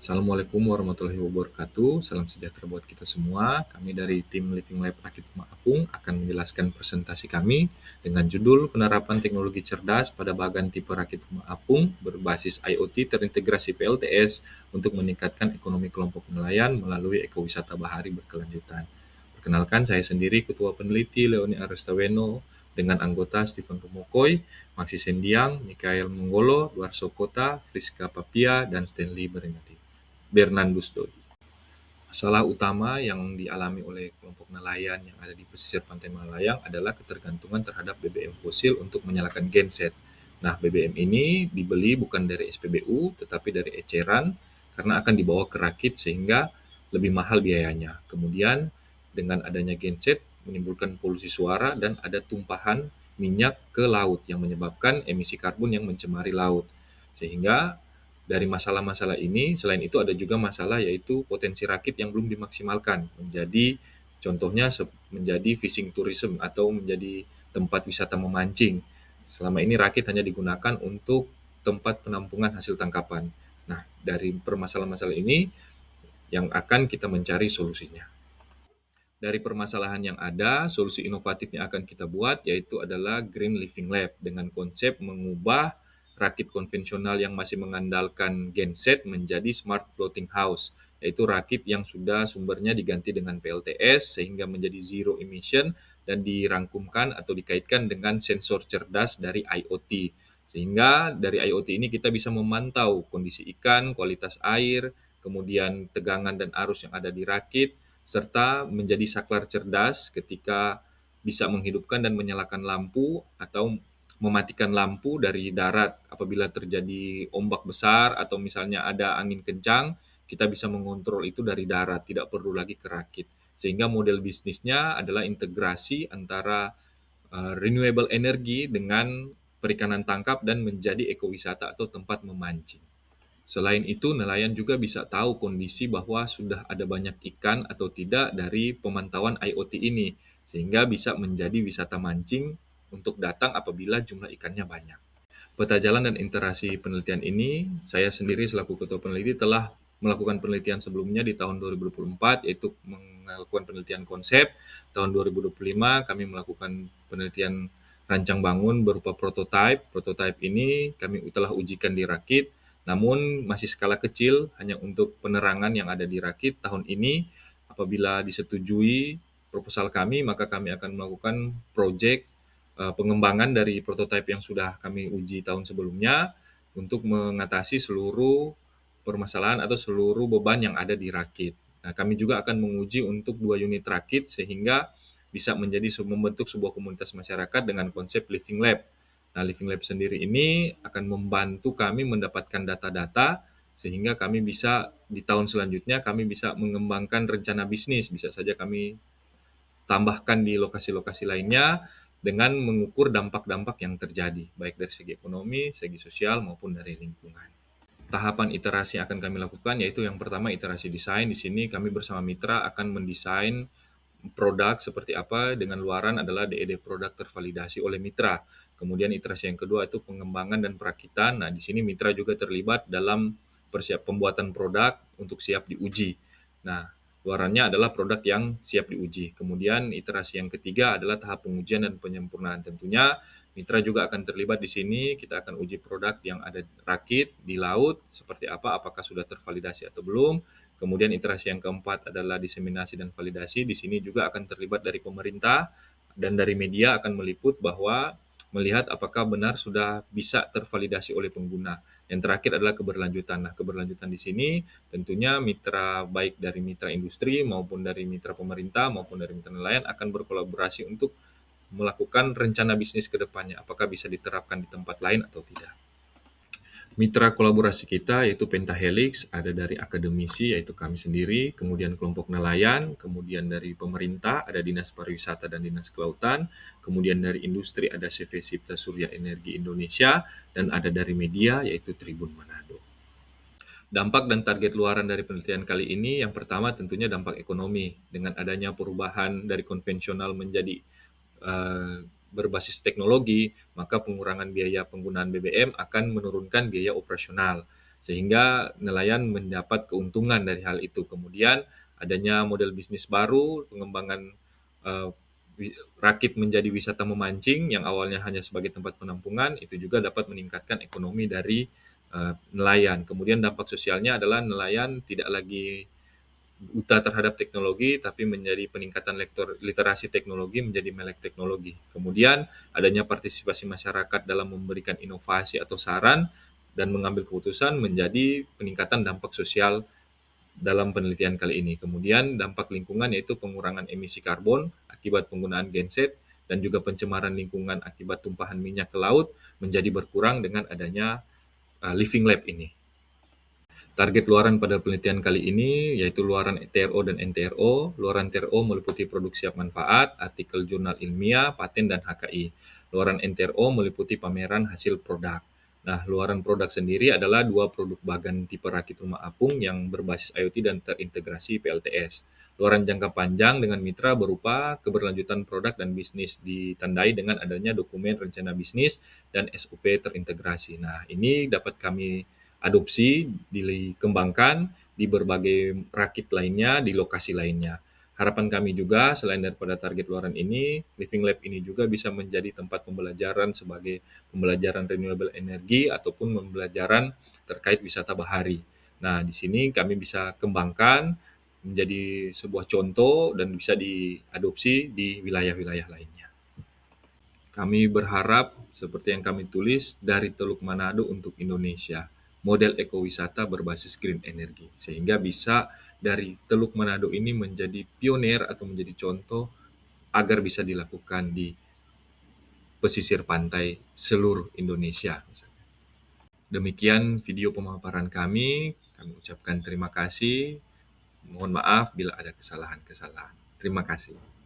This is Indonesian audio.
Assalamualaikum warahmatullahi wabarakatuh. Salam sejahtera buat kita semua. Kami dari tim Living Lab Rakit Rumah Apung akan menjelaskan presentasi kami dengan judul Penerapan Teknologi Cerdas pada Bagan Tipe Rakit Rumah Apung berbasis IoT terintegrasi PLTS untuk meningkatkan ekonomi kelompok nelayan melalui ekowisata bahari berkelanjutan. Perkenalkan, saya sendiri Ketua Peneliti Leoni Arestaweno dengan anggota Stephen Rumokoy, Maxi Sendiang, Mikael Monggolo, Duarso Kota, Friska Papia, dan Stanley Bernardus Dodi. Masalah utama yang dialami oleh kelompok nelayan yang ada di pesisir pantai Malayang adalah ketergantungan terhadap BBM fosil untuk menyalakan genset. Nah, BBM ini dibeli bukan dari SPBU, tetapi dari eceran karena akan dibawa ke rakit sehingga lebih mahal biayanya. Kemudian, dengan adanya genset menimbulkan polusi suara dan ada tumpahan minyak ke laut yang menyebabkan emisi karbon yang mencemari laut. Sehingga dari masalah-masalah ini, selain itu ada juga masalah yaitu potensi rakit yang belum dimaksimalkan menjadi contohnya menjadi fishing tourism atau menjadi tempat wisata memancing. Selama ini rakit hanya digunakan untuk tempat penampungan hasil tangkapan. Nah, dari permasalahan-masalah ini yang akan kita mencari solusinya. Dari permasalahan yang ada, solusi inovatif yang akan kita buat yaitu adalah Green Living Lab dengan konsep mengubah rakit konvensional yang masih mengandalkan genset menjadi Smart Floating House, yaitu rakit yang sudah sumbernya diganti dengan PLTS sehingga menjadi zero emission dan dirangkumkan atau dikaitkan dengan sensor cerdas dari IoT. Sehingga dari IoT ini kita bisa memantau kondisi ikan, kualitas air, kemudian tegangan dan arus yang ada di rakit, serta menjadi saklar cerdas ketika bisa menghidupkan dan menyalakan lampu atau mematikan lampu dari darat apabila terjadi ombak besar atau misalnya ada angin kencang, kita bisa mengontrol itu dari darat, tidak perlu lagi ke rakit. Sehingga model bisnisnya adalah integrasi antara renewable energy dengan perikanan tangkap dan menjadi ekowisata atau tempat memancing. Selain itu, nelayan juga bisa tahu kondisi bahwa sudah ada banyak ikan atau tidak dari pemantauan IoT ini, sehingga bisa menjadi wisata mancing untuk datang apabila jumlah ikannya banyak. Peta jalan dan interaksi penelitian ini, saya sendiri selaku ketua peneliti telah melakukan penelitian sebelumnya di tahun 2024, yaitu melakukan penelitian konsep. Tahun 2025 kami melakukan penelitian rancang bangun berupa prototipe. Prototipe ini kami telah ujikan di rakit, namun masih skala kecil, hanya untuk penerangan yang ada di rakit. Tahun ini, apabila disetujui proposal kami, maka kami akan melakukan proyek pengembangan dari prototipe yang sudah kami uji tahun sebelumnya untuk mengatasi seluruh permasalahan atau seluruh beban yang ada di rakit. Nah, kami juga akan menguji untuk 2 unit rakit sehingga bisa membentuk sebuah komunitas masyarakat dengan konsep Living Lab. Nah, Living Lab sendiri ini akan membantu kami mendapatkan data-data sehingga kami bisa di tahun selanjutnya kami bisa mengembangkan rencana bisnis. Bisa saja kami tambahkan di lokasi-lokasi lainnya dengan mengukur dampak-dampak yang terjadi, baik dari segi ekonomi, segi sosial, maupun dari lingkungan. Tahapan iterasi yang akan kami lakukan yaitu yang pertama iterasi desain. Di sini kami bersama mitra akan mendesain produk seperti apa dengan luaran adalah DED produk tervalidasi oleh mitra. Kemudian iterasi yang kedua itu pengembangan dan perakitan. Nah, di sini mitra juga terlibat dalam pembuatan produk untuk siap diuji. Nah, luarannya adalah produk yang siap diuji. Kemudian iterasi yang ketiga adalah tahap pengujian dan penyempurnaan. Tentunya mitra juga akan terlibat di sini. Kita akan uji produk yang ada rakit di laut seperti apa, apakah sudah tervalidasi atau belum. Kemudian iterasi yang keempat adalah diseminasi dan validasi. Di sini juga akan terlibat dari pemerintah dan dari media akan meliput bahwa melihat apakah benar sudah bisa tervalidasi oleh pengguna. Yang terakhir adalah keberlanjutan. Nah, keberlanjutan di sini tentunya mitra baik dari mitra industri maupun dari mitra pemerintah maupun dari mitra nelayan akan berkolaborasi untuk melakukan rencana bisnis ke depannya, apakah bisa diterapkan di tempat lain atau tidak. Mitra kolaborasi kita yaitu Pentahelix, ada dari akademisi yaitu kami sendiri, kemudian kelompok nelayan, kemudian dari pemerintah ada Dinas Pariwisata dan Dinas Kelautan, kemudian dari industri ada CV Sipta Surya Energi Indonesia, dan ada dari media yaitu Tribun Manado. Dampak dan target luaran dari penelitian kali ini yang pertama tentunya dampak ekonomi. Dengan adanya perubahan dari konvensional menjadi berbasis teknologi, maka pengurangan biaya penggunaan BBM akan menurunkan biaya operasional. sehingga nelayan mendapat keuntungan dari hal itu. Kemudian adanya model bisnis baru, pengembangan uh, rakit menjadi wisata memancing yang awalnya hanya sebagai tempat penampungan, itu juga dapat meningkatkan ekonomi dari nelayan. Kemudian dampak sosialnya adalah nelayan tidak lagi buta terhadap teknologi, tapi menjadi peningkatan literasi teknologi menjadi melek teknologi. Kemudian adanya partisipasi masyarakat dalam memberikan inovasi atau saran dan mengambil keputusan menjadi peningkatan dampak sosial dalam penelitian kali ini. Kemudian dampak lingkungan yaitu pengurangan emisi karbon akibat penggunaan genset dan juga pencemaran lingkungan akibat tumpahan minyak ke laut menjadi berkurang dengan adanya Living Lab ini. Target luaran pada penelitian kali ini yaitu luaran TRO dan NTRO. Luaran TRO meliputi produk siap manfaat, artikel jurnal ilmiah, paten, dan HKI. Luaran NTRO meliputi pameran hasil produk. Nah, luaran produk sendiri adalah 2 produk bagan tipe rakit rumah apung yang berbasis IoT dan terintegrasi PLTS. Luaran jangka panjang dengan mitra berupa keberlanjutan produk dan bisnis ditandai dengan adanya dokumen rencana bisnis dan SOP terintegrasi. Nah, ini dapat kami adopsi, dikembangkan di berbagai rakit lainnya, di lokasi lainnya. Harapan kami juga selain daripada target luaran ini, Living Lab ini juga bisa menjadi tempat pembelajaran sebagai pembelajaran renewable energy ataupun pembelajaran terkait wisata bahari. Nah, di sini kami bisa kembangkan menjadi sebuah contoh dan bisa diadopsi di wilayah-wilayah lainnya. Kami berharap, seperti yang kami tulis, dari Teluk Manado untuk Indonesia, model ekowisata berbasis green energy, sehingga bisa dari Teluk Manado ini menjadi pionir atau menjadi contoh agar bisa dilakukan di pesisir pantai seluruh Indonesia. Demikian video pemaparan kami ucapkan terima kasih, mohon maaf bila ada kesalahan-kesalahan. Terima kasih.